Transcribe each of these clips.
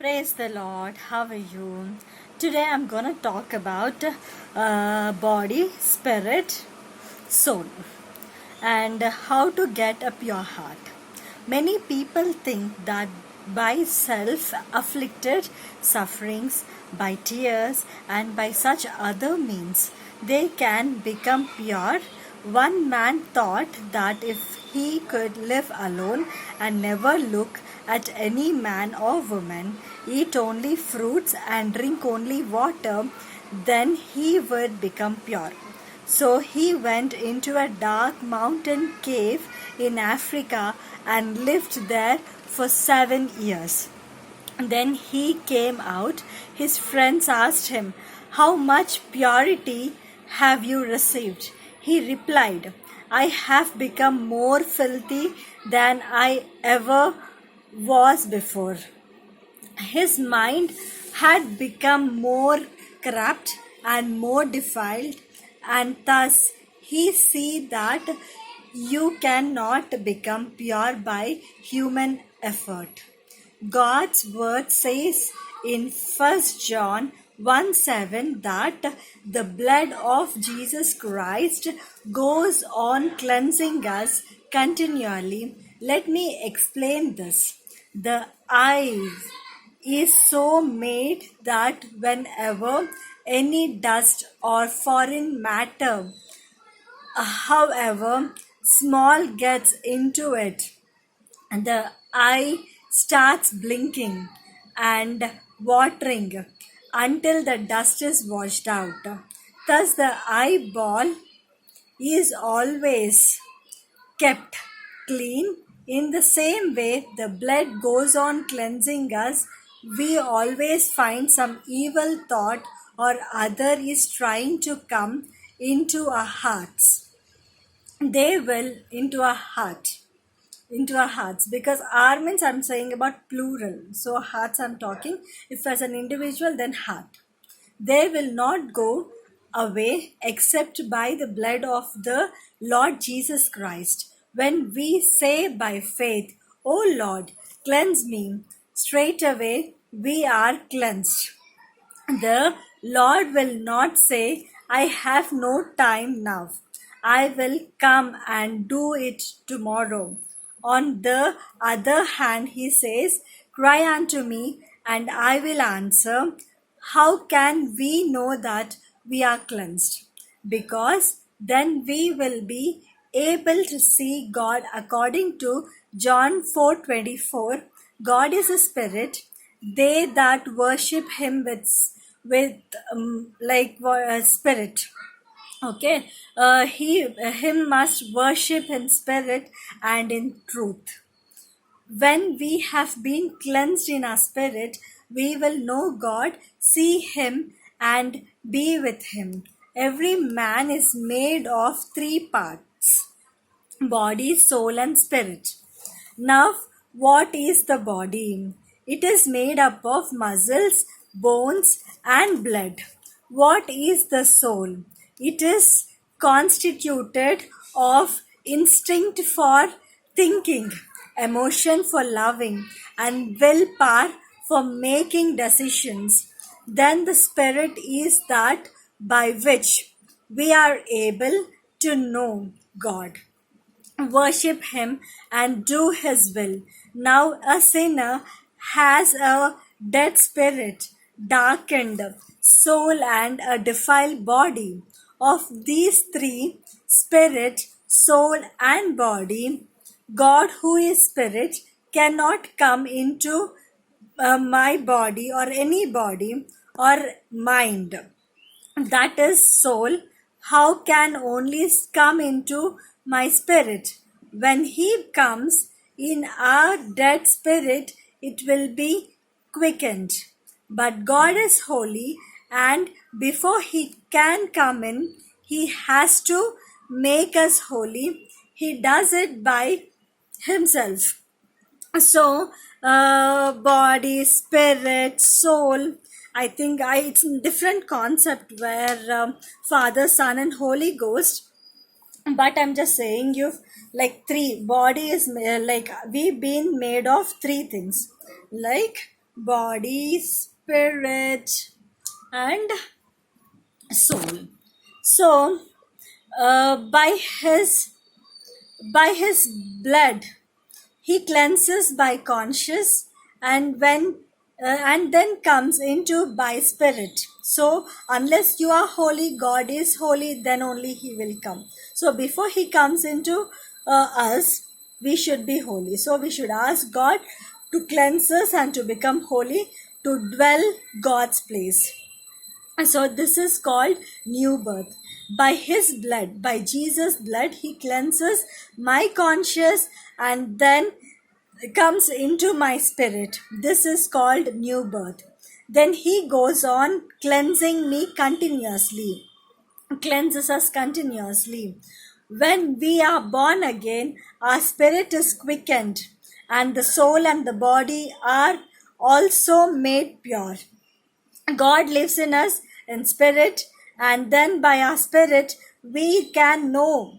Praise the Lord. How are you? Today I'm gonna talk about body, spirit, soul, and how to get a pure heart. Many people think that by self afflicted sufferings, by tears, and by such other means, they can become pure. One man thought that if he could live alone and never look at any man or woman, eat only fruits and drink only water, then he would become pure. So he went into a dark mountain cave in Africa and lived there for 7 years. Then he came out. His friends asked him, "How much purity have you received?" He replied, "I have become more filthy than I ever was before." His mind had become more corrupt and more defiled, and thus he see that you cannot become pure by human effort. God's word says in 1 John 1:7 that the blood of Jesus Christ goes on cleansing us continually. Let me explain this. The eye is so made that whenever any dust or foreign matter, however small, gets into it, the eye starts blinking and watering until the dust is washed out. Thus, the eyeball is always kept clean. In the same way, the blood goes on cleansing us. We always find some evil thought or other is trying to come into our hearts. They will into our hearts, because our means I'm saying about plural, so hearts I'm talking. If as an individual, then heart, they will not go away except by the blood of the Lord Jesus Christ. When we say by faith, "O Lord, cleanse me," straight away we are cleansed. The Lord will not say, "I have no time now. I will come and do it tomorrow." On the other hand, he says, "Cry unto me, and I will answer." How can we know that we are cleansed? Because then we will be able to see God according to John 4:24. God is a spirit. They that worship him with spirit. Okay, him must worship in spirit and in truth. When we have been cleansed in our spirit, we will know God, see him, and be with him. Every man is made of three parts: body, soul, and spirit. Now, what is the body? It is made up of muscles, bones, and blood. What is the soul? It is constituted of instinct for thinking, emotion for loving, and willpower for making decisions. Then the spirit is that by which we are able to know God, worship him, and do his will. Now a sinner has a dead spirit, darkened soul, and a defiled body. Of these three, spirit, soul, and body, God, who is spirit, cannot come into my body or any body or mind, that is soul. How can only come into my spirit? When he comes in our dead spirit, it will be quickened. But God is holy, and before he can come in, he has to make us holy. He does it by himself. So body, spirit, soul, I think it's a different concept where Father, Son, and Holy Ghost. But I'm just saying, you like three body is like we've been made of three things, like body, spirit, and soul. So, by his blood, he cleanses by conscious, and and then comes into by spirit. So unless you are holy, God is holy, then only he will come. So before he comes into us, we should be holy. So we should ask God to cleanse us and to become holy, to dwell God's place. So this is called new birth. By his blood, by Jesus' blood, he cleanses my conscience and then comes into my spirit. This is called new birth. Then he goes on cleansing me continuously, cleanses us continuously. When we are born again, our spirit is quickened, and the soul and the body are also made pure. God lives in us in spirit, and then by our spirit we can know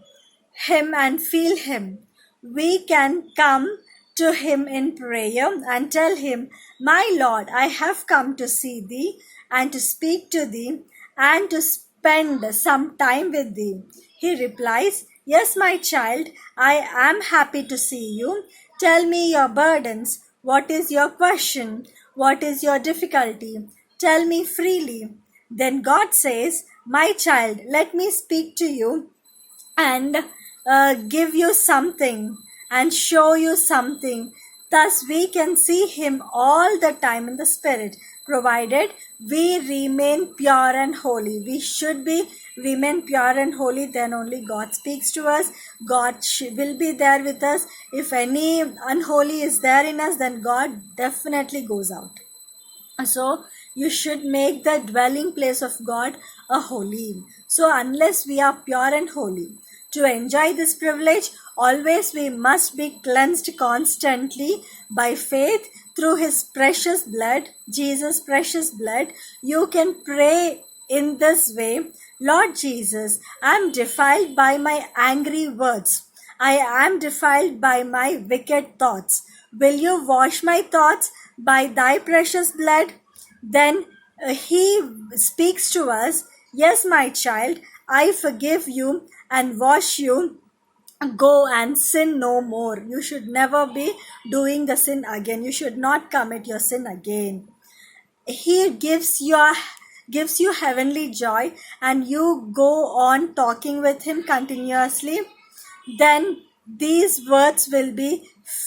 him and feel him. We can come to him in prayer and tell him, "My Lord, I have come to see thee and to speak to thee and to spend some time with thee." He replies, "Yes, my child, I am happy to see you. Tell me your burdens. What is your question? What is your difficulty? Tell me freely." Then God says, "My child, let me speak to you and give you something and show you something. Thus we can see him all the time in the spirit, provided we remain pure and holy. We should be remain pure and holy, then only God speaks to us. God will be there with us. If any unholy is there in us, then God definitely goes out. So you should make the dwelling place of God a holy. So unless we are pure and holy, to enjoy this privilege, always we must be cleansed constantly by faith through his precious blood, Jesus' precious blood. You can pray in this way: "Lord Jesus, I am defiled by my angry words. I am defiled by my wicked thoughts. Will you wash my thoughts by thy precious blood?" Then he speaks to us, "Yes, my child, I forgive you and wash you. Go and sin no more." You should never be doing the sin again. You should not commit your sin again. He gives you heavenly joy, and you go on talking with him continuously. Then these words will be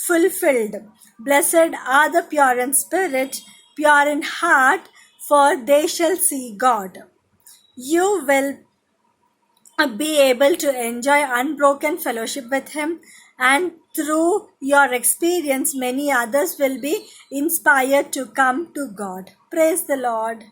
fulfilled: "Blessed are the pure in spirit, pure in heart, for they shall see God." You will be able to enjoy unbroken fellowship with him, and through your experience many others will be inspired to come to God. Praise the Lord.